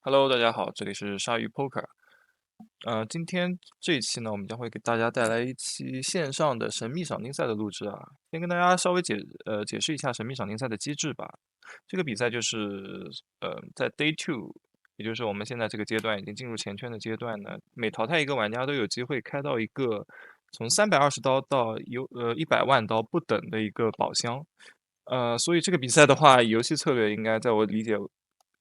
Hello，大家好，这里是鲨鱼 Poker。今天这一期呢，我们将会给大家带来一期线上的神秘赏金赛的录制啊。先跟大家稍微解释一下神秘赏金赛的机制吧。这个比赛就是在 Day Two，也就是我们现在这个阶段已经进入前圈的阶段呢，每淘汰一个玩家都有机会开到一个从320刀到100万刀不等的一个宝箱。所以这个比赛的话，游戏策略应该在我理解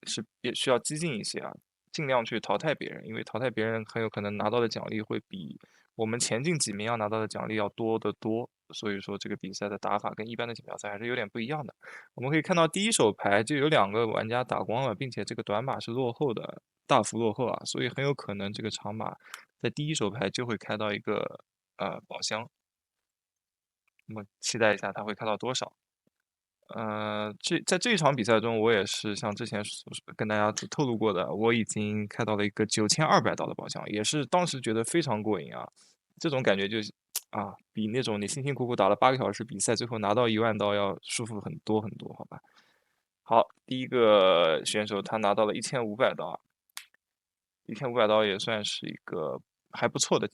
是也需要激进一些啊，尽量去淘汰别人，因为淘汰别人很有可能拿到的奖励会比我们前进几名要拿到的奖励要多得多。所以说这个比赛的打法跟一般的锦标赛还是有点不一样的。我们可以看到第一手牌就有2个玩家打光了，并且这个短码是落后的，大幅落后啊，所以很有可能这个长码在第一手牌就会开到一个宝箱。我们期待一下他会开到多少。在这一场比赛中，我也是像之前跟大家透露过的，我已经开到了一个9200刀的宝箱，也是当时觉得非常过瘾啊。这种感觉就是比那种你辛辛苦苦打了8个小时比赛，最后拿到1万刀要舒服很多很多，好吧？好，第一个选手他拿到了1500刀啊，1500刀也算是一个还不错的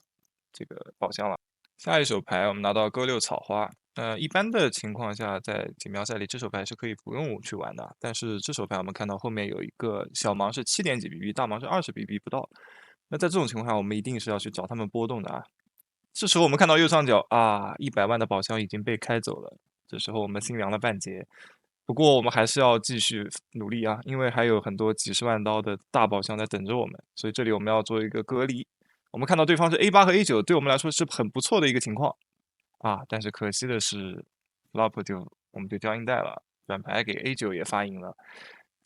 这个宝箱了。下一手牌我们拿到勾六草花，一般的情况下，在锦标赛里这手牌是可以不用去玩的，但是这手牌我们看到后面有一个小盲是7点几 BB，大盲是20 BB 不到，那在这种情况下，我们一定是要去找他们波动的啊。这时候我们看到右上角100万的宝箱已经被开走了，这时候我们心凉了半截。不过我们还是要继续努力啊，因为还有很多几十万刀的大宝箱在等着我们，所以这里我们要做一个隔离。我们看到对方是 A8和 A9，对我们来说是很不错的一个情况但是可惜的是，flop 我们就交阴带了，转牌给 A9也发赢了。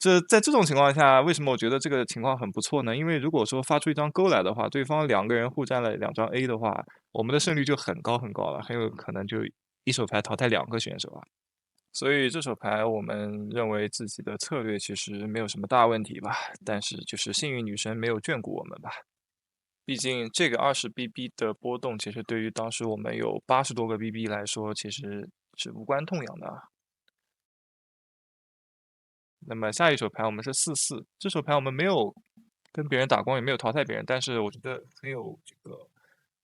在这种情况下，为什么我觉得这个情况很不错呢？因为如果说发出一张勾来的话，对方2个人互占了2张 A 的话，我们的胜率就很高很高了，很有可能就一手牌淘汰2个选手啊。所以这手牌我们认为自己的策略其实没有什么大问题吧，但是就是幸运女神没有眷顾我们吧。毕竟这个20 BB 的波动，其实对于当时我们有80多个 BB 来说，其实是无关痛痒的啊。那么下一手牌我们是4-4，这手牌我们没有跟别人打光，也没有淘汰别人，但是我觉得很有这个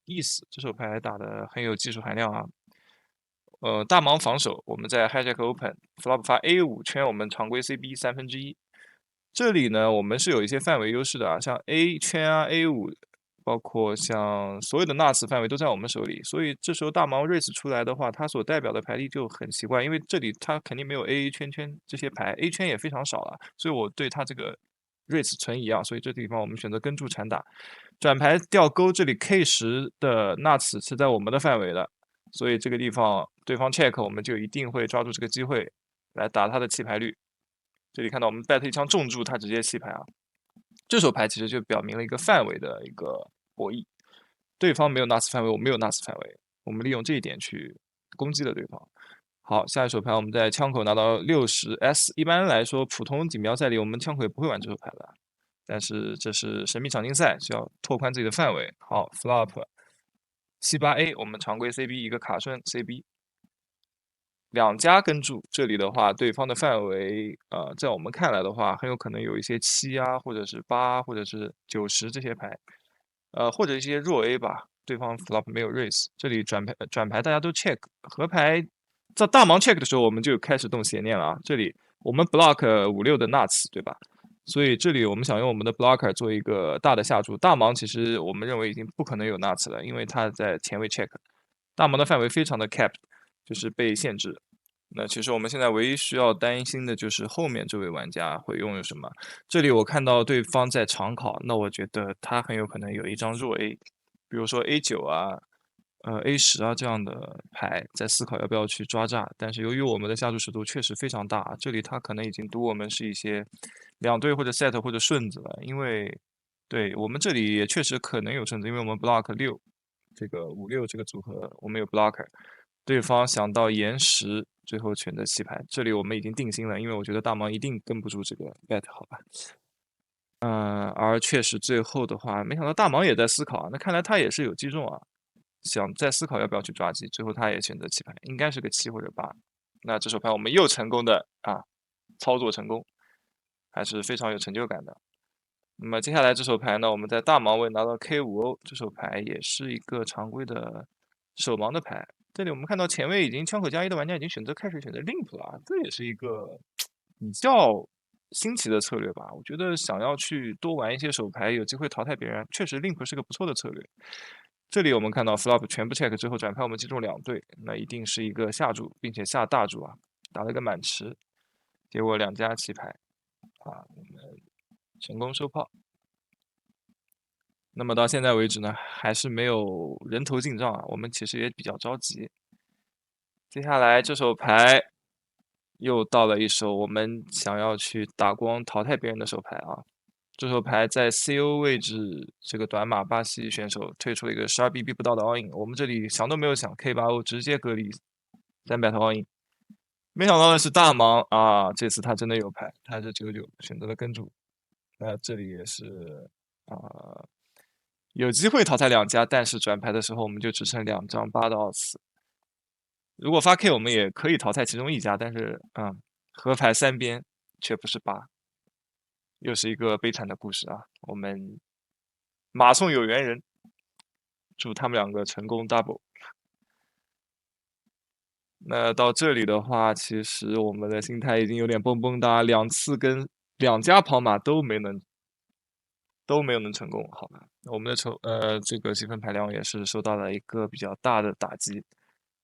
意思。这手牌打的很有技术含量啊。大盲防守，我们在 hijack open，flop 发 A5圈，我们常规 CB 1/3。这里呢，我们是有一些范围优势的啊，像 A 圈A5，包括像所有的 nuts 范围都在我们手里，所以这时候大盲 raise 出来的话，它所代表的牌力就很奇怪，因为这里它肯定没有 AA 圈圈这些牌，A 圈也非常少了，所以我对它这个 raise 存疑啊，所以这地方我们选择跟注缠打，转牌掉钩，这里 K10的 nuts 是在我们的范围的，所以这个地方对方 check 我们就一定会抓住这个机会来打他的弃牌率。这里看到我们 bet 一枪重注，他直接弃牌啊。这手牌其实就表明了一个范围的一个博弈，对方没有 nuts 范围，我们没有 nuts 范围，我们利用这一点去攻击了对方。好，下一手牌我们在枪口拿到60S，一般来说普通锦标赛里我们枪口也不会玩这手牌的，但是这是神秘赏金赛，需要拓宽自己的范围。好，flop 7-8A，我们常规 CB 一个卡顺 CB。2家跟注，这里的话，对方的范围，在我们看来的话，很有可能有一些7啊，或者是8，或者是90这些牌，或者一些弱 A 吧。对方 flop 没有 raise，这里转牌大家都 check，河牌在大盲 check 的时候，我们就开始动邪念了啊。这里我们 block 5、6的 nuts，对吧？所以这里我们想用我们的 blocker 做一个大的下注。大盲其实我们认为已经不可能有 nuts 了，因为它在前位 check，大盲的范围非常的 capped，就是被限制。那其实我们现在唯一需要担心的就是后面这位玩家会拥有什么。这里我看到对方在长考，那我觉得他很有可能有一张弱 A，比如说 A9啊、A10啊这样的牌，在思考要不要去抓炸。但是由于我们的下注尺度确实非常大，这里他可能已经赌我们是一些两对或者 set 或者顺子了，因为对我们这里也确实可能有顺子，因为我们 block 6这个5、6这个组合我们有 blocker。对方想到延时，最后选择弃牌。这里我们已经定心了，因为我觉得大盲一定跟不住这个 bet，好吧？而确实最后的话，没想到大盲也在思考啊，那看来他也是有击中啊，想在思考要不要去抓鸡，最后他也选择弃牌，应该是个7或者8。那这手牌我们又成功的操作成功，还是非常有成就感的。那么接下来这手牌呢，我们在大盲位拿到 K5O，这手牌也是一个常规的手盲的牌。这里我们看到前位已经枪口加1的玩家已经开始选择 limp 了，这也是一个比较新奇的策略吧。我觉得想要去多玩一些手牌，有机会淘汰别人，确实 limp 是个不错的策略。这里我们看到 flop 全部 check 之后，转牌我们击中2对，那一定是一个下注，并且下大注啊，打了个满池，结果2家弃牌啊，我们成功收炮。那么到现在为止呢，还是没有人头进账啊，我们其实也比较着急。接下来这手牌又到了一手我们想要去打光淘汰别人的手牌啊。这手牌在 CO 位置，这个短马巴西选手推出了一个12BB 不到的 all in，我们这里想都没有想 K8O 直接隔离300头 all in。没想到的是大盲啊，这次他真的有牌，他是99选择了跟注。那这里也是有机会淘汰2家，但是转牌的时候我们就只剩2张8的奥斯。如果发 K 我们也可以淘汰其中1家，但是合牌3边却不是8，又是一个悲惨的故事啊。我们马送有缘人，祝他们2个成功 double。那到这里的话，其实我们的心态已经有点崩崩哒，2次跟2家跑马都没有能成功，好吧？我们的这个积分排量也是受到了一个比较大的打击，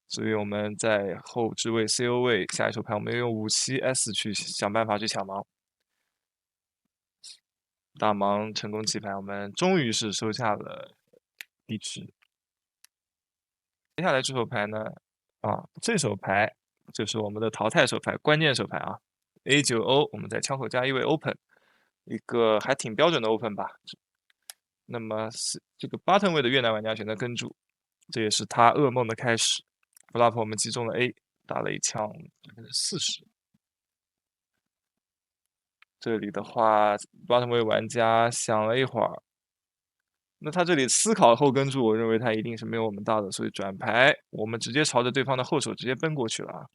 所以我们在后置位 CO 位下一手牌，我们要用57S 去想办法去抢盲，大盲成功弃牌，我们终于是收下了地池。接下来这手牌呢，这手牌就是我们的淘汰手牌，关键手牌啊 ，A9O，我们在枪口加1位 open，一个还挺标准的 open 吧。那么这个 button 位的越南玩家选择跟注，这也是他噩梦的开始。flop 我们击中了 A， 打了一枪40。这里的话 button 位玩家想了一会儿，那他这里思考后跟注，我认为他一定是没有我们大的，所以转牌我们直接朝着对方的后手直接奔过去了啊。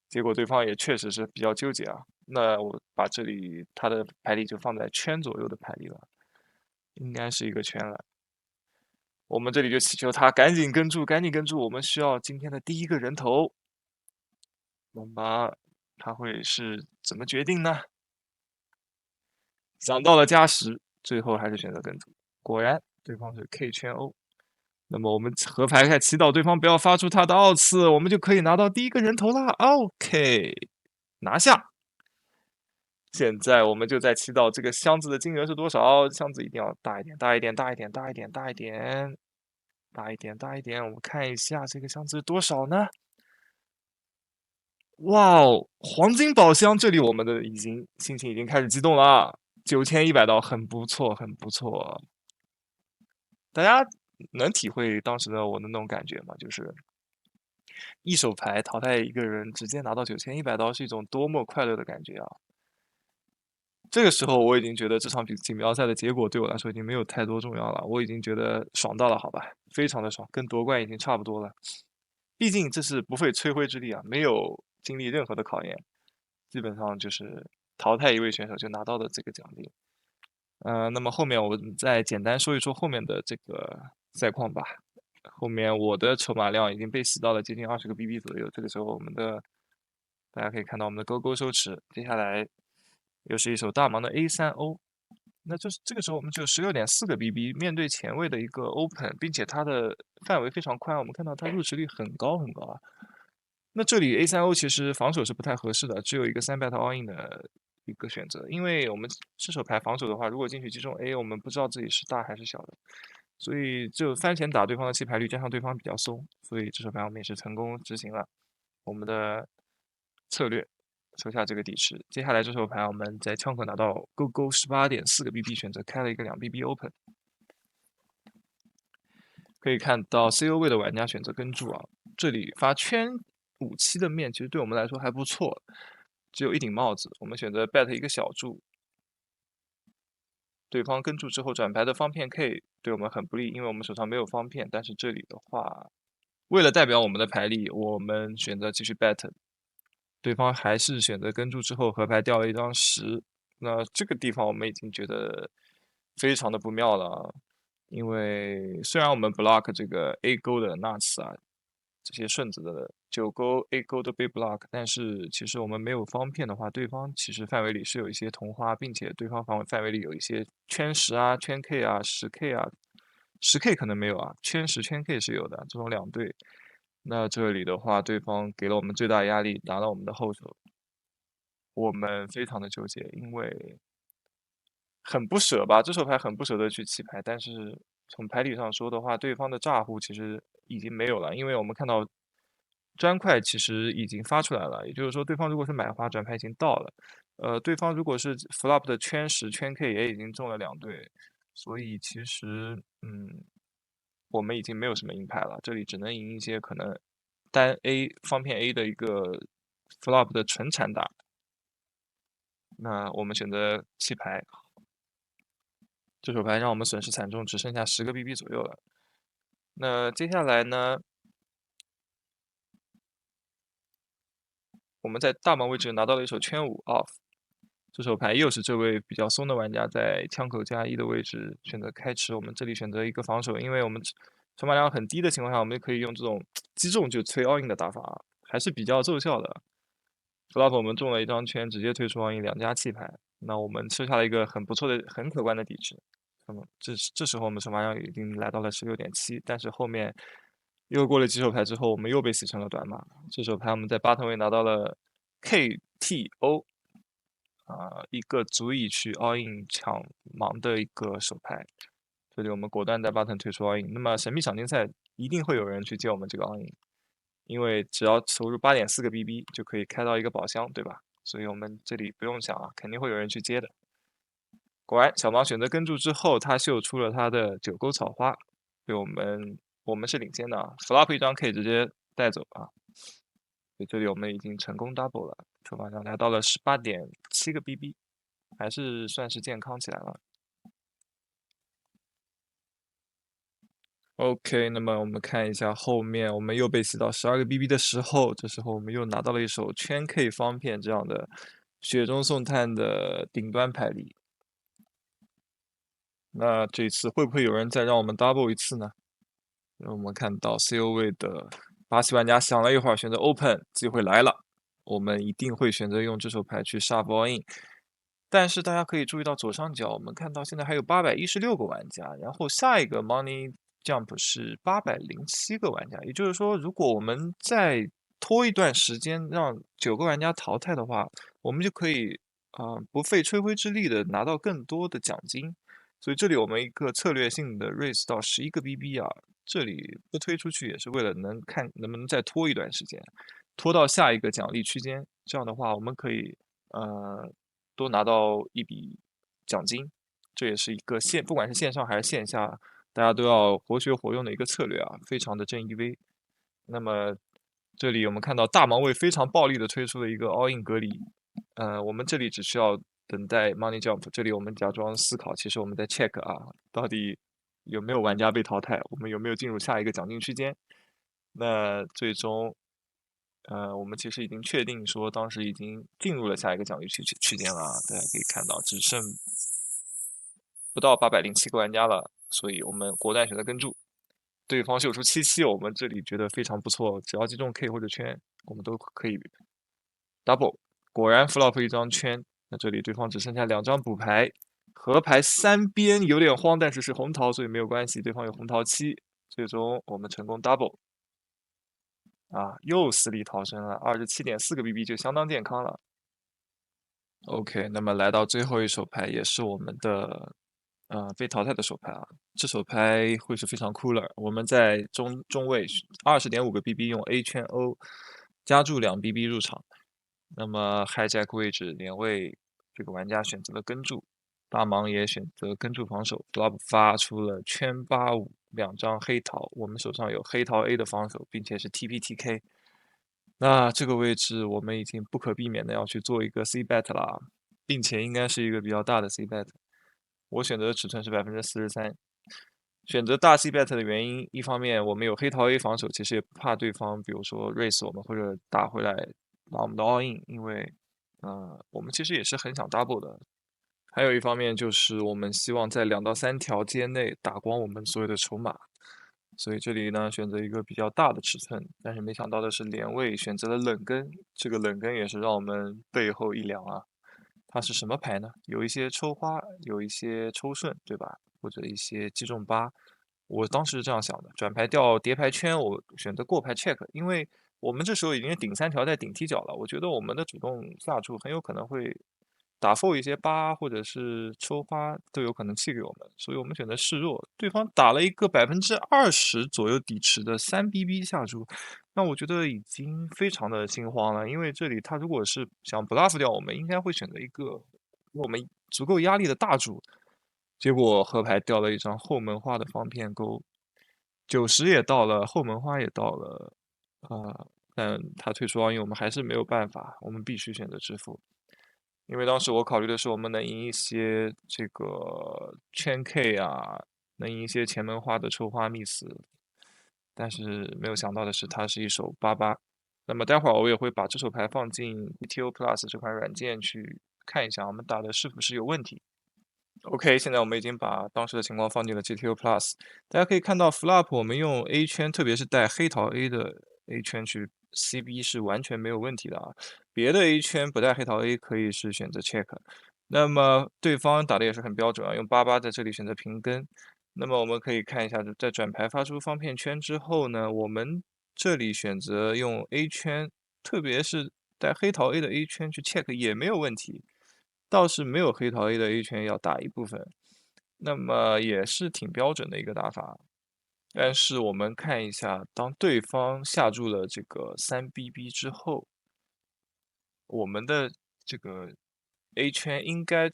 结果对方也确实是比较纠结啊，那我把这里他的牌力就放在圈左右的牌力了，应该是一个圈了。我们这里就祈求他赶紧跟注，赶紧跟注，我们需要今天的第1个人头。那么他会是怎么决定呢？想到了加时，最后还是选择跟注。果然，对方是 K 圈 O。那么我们合牌开祈祷对方不要发出他的奥次，我们就可以拿到第1个人头啦。OK，拿下。现在我们就在祈祷这个箱子的金额是多少？箱子一定要大一点，大一点，大一点，大一点，大一点，大一点，大一点。我们看一下这个箱子是多少呢？哇哦，黄金宝箱！这里我们的心情已经开始激动了，9100刀，很不错，很不错。大家能体会当时的我的那种感觉吗？就是一手牌淘汰一个人，直接拿到9100刀，是一种多么快乐的感觉啊！这个时候我已经觉得这场锦标赛的结果对我来说已经没有太多重要了，我已经觉得爽到了，好吧，非常的爽，跟夺冠已经差不多了。毕竟这是不费吹灰之力啊，没有经历任何的考验，基本上就是淘汰一位选手就拿到的这个奖励。那么后面我们再简单说一说后面的这个赛况吧。后面我的筹码量已经被洗到了接近20个 BB 左右，这个时候大家可以看到我们的勾勾收持，接下来又是一手大盲的 A3O，那就是这个时候我们就16.4个 BB，面对前卫的一个 open，并且它的范围非常宽，我们看到它入池率很高很高啊。那这里 A3O 其实防守是不太合适的，只有一个3bet all in 的一个选择，因为我们这手牌防守的话，如果进去击中 A，我们不知道自己是大还是小的，所以就翻前打对方的弃牌率，加上对方比较松，所以这手牌我们也是成功执行了我们的策略，收下这个底池。接下来这手牌我们在枪口拿到勾勾18.4个 BB，选择开了一个2BB open。可以看到 CO 位的玩家选择跟注啊，这里发圈57的面，其实对我们来说还不错，只有一顶帽子，我们选择 bet 一个小注。对方跟注之后转牌的方片 K 对我们很不利，因为我们手上没有方片。但是这里的话，为了代表我们的牌力，我们选择继续 bet。对方还是选择跟注之后合牌掉了一张10，那这个地方我们已经觉得非常的不妙了啊，因为虽然我们 block 这个 A 勾的 nuts 啊，这些顺子的9勾 A 勾都被 block，但是其实我们没有方片的话，对方其实范围里是有一些同花，并且对方范围里有一些圈10啊、圈 K 啊、10K 啊，10K 可能没有啊，圈10、圈 K 是有的，这种两对。那这里的话，对方给了我们最大压力，拿了我们的后手，我们非常的纠结，因为很不舍吧，这手牌很不舍得去弃牌，但是从牌理上说的话，对方的炸胡其实已经没有了，因为我们看到砖块其实已经发出来了，也就是说，对方如果是买花，转牌已经到了，对方如果是 flop 的圈10、圈 K 也已经中了2对，所以其实我们已经没有什么赢牌了，这里只能赢一些可能单 A 方片 A 的一个 flop 的纯残打，那我们选择弃牌。这手牌让我们损失惨重，只剩下10个 BB 左右了。那接下来呢，我们在大盲位置拿到了一手圈5 off。这手牌又是这位比较松的玩家在枪口加1的位置选择开吃，我们这里选择一个防守，因为我们筹码量很低的情况下，我们可以用这种击中就催 all in 的打法，还是比较奏效的。flop 我们中了一张圈，直接退出 all in 2家弃牌，那我们吃下了一个很不错的、很可观的底池。那么这时候我们筹码量已经来到了16.7，但是后面又过了几手牌之后，我们又被洗成了短码。这手牌我们在8位拿到了 KTO，一个足以去 all in 抢盲的一个手牌。这里我们果断在8退出 all in。那么神秘赏金赛一定会有人去接我们这个 all in，因为只要投入8.4个 BB 就可以开到一个宝箱，对吧？所以我们这里不用想啊，肯定会有人去接的。果然，小盲选择跟注之后，他秀出了他的9勾草花，对我们是领先的啊，flop 一张可以直接带走啊。所以这里我们已经成功 double 了，筹码上来到了18.7个 BB，还是算是健康起来了。OK，那么我们看一下后面，我们又被洗到12个 BB 的时候，这时候我们又拿到了一手圈 K 方片这样的雪中送炭的顶端牌力。那这次会不会有人再让我们 double 一次呢？我们看到 CO 位的巴西玩家想了一会儿，选择 open，机会来了，我们一定会选择用这手牌去杀 all in。但是大家可以注意到左上角，我们看到现在还有816个玩家，然后下一个 money jump 是807个玩家，也就是说，如果我们再拖一段时间，让9个玩家淘汰的话，我们就可以不费吹灰之力的拿到更多的奖金。所以这里我们一个策略性的 raise 到11个 BB 啊，这里不推出去也是为了能看能不能再拖一段时间，拖到下一个奖励区间。这样的话，我们可以多拿到一笔奖金。这也是一个不管是线上还是线下，大家都要活学活用的一个策略啊，非常的正义 V。那么这里我们看到大盲位非常暴力的推出了一个 all in 隔离，我们这里只需要等待 money jump，这里我们假装思考，其实我们在 check 啊，到底有没有玩家被淘汰，我们有没有进入下一个奖金区间。那最终，我们其实已经确定说，当时已经进入了下一个奖励区间了啊，大家可以看到，只剩不到807个玩家了，所以我们果断选择跟注。对方秀出77，我们这里觉得非常不错，只要击中 K 或者圈，我们都可以 double。果然 flop 一张圈，那这里对方只剩下2张补牌，河牌3边有点慌，但是是红桃，所以没有关系，对方有红桃7，最终我们成功 double。又死里逃生了，27.4个 BB 就相当健康了。OK，那么来到最后一手牌，也是我们的被淘汰的手牌啊。这手牌会是非常 cooler。我们在中位20.5个 BB 用 A 圈 O 加注2 BB 入场。那么 hijack 位置连位，这个玩家选择了跟注，大盲也选择跟注防守。flop 发出了圈85 2张黑桃，我们手上有黑桃 A 的防守，并且是 TPTK。那这个位置我们已经不可避免的要去做一个 C bet 了，并且应该是一个比较大的 C bet。我选择的尺寸是43%。选择大 C bet 的原因，一方面我们有黑桃 A 防守，其实也不怕对方，比如说 raise 我们或者打回来拿我们的 all in，因为我们其实也是很想 double 的。还有一方面就是我们希望在2到3条街内打光我们所有的筹码，所以这里呢选择一个比较大的尺寸，但是没想到的是连位选择了冷根，这个冷根也是让我们背后一凉啊。它是什么牌呢？有一些抽花，有一些抽顺，对吧？或者一些击中8。我当时是这样想的，转牌掉叠牌圈，我选择过牌 check，因为我们这时候已经是顶3条在顶踢脚了，我觉得我们的主动下注很有可能会打 fold 一些8或者是抽花都有可能弃给我们，所以我们选择示弱。对方打了一个20%左右底池的3BB 下注，那我觉得已经非常的心慌了，因为这里他如果是想 bluff 掉我们，应该会选择一个我们足够压力的大注。结果河牌掉了一张后门花的方片勾，90也到了，后门花也到了，但他退出奥运，我们还是没有办法，我们必须选择支付。因为当时我考虑的是我们能赢一些这个圈 K 啊，能赢一些前门花的抽花 miss，但是没有想到的是它是一手88。那么待会儿我也会把这手牌放进 GTO Plus 这款软件去看一下，我们打的是不是有问题。OK，现在我们已经把当时的情况放进了 GTO Plus，大家可以看到 flop 我们用 A 圈，特别是带黑桃 A 的 A 圈去 CB 是完全没有问题的啊。别的 A 圈不带黑桃 A 可以是选择 check，那么对方打的也是很标准啊，用88在这里选择平跟。那么我们可以看一下，在转牌发出方片圈之后呢，我们这里选择用 A 圈，特别是带黑桃 A 的 A 圈去 check 也没有问题。倒是没有黑桃 A 的 A 圈要打一部分，那么也是挺标准的一个打法。但是我们看一下，当对方下注了这个3BB 之后，我们的这个 A 圈应该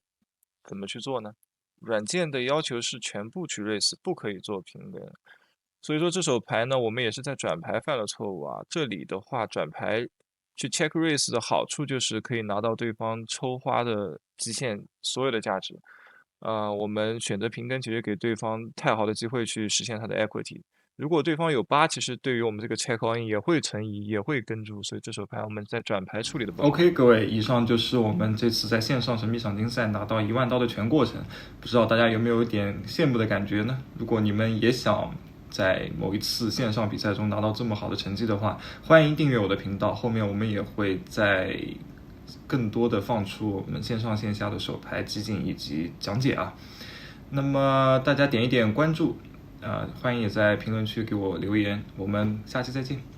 怎么去做呢？软件的要求是全部去 raise，不可以做平跟。所以说这手牌呢，我们也是在转牌犯了错误啊。这里的话，转牌去 check raise 的好处就是可以拿到对方抽花的极限所有的价值。我们选择平跟，其实给对方太好的机会去实现他的 equity。如果对方有8，其实对于我们这个 check all in 也会存疑，也会跟住，所以这手牌我们在转牌处理的不好。OK，各位，以上就是我们这次在线上神秘赏金赛拿到1万刀的全过程。不知道大家有没有一点羡慕的感觉呢？如果你们也想在某一次线上比赛中拿到这么好的成绩的话，欢迎订阅我的频道。后面我们也会在更多的放出我们线上线下的手牌集锦以及讲解啊。那么大家点一点关注，欢迎也在评论区给我留言。我们下期再见。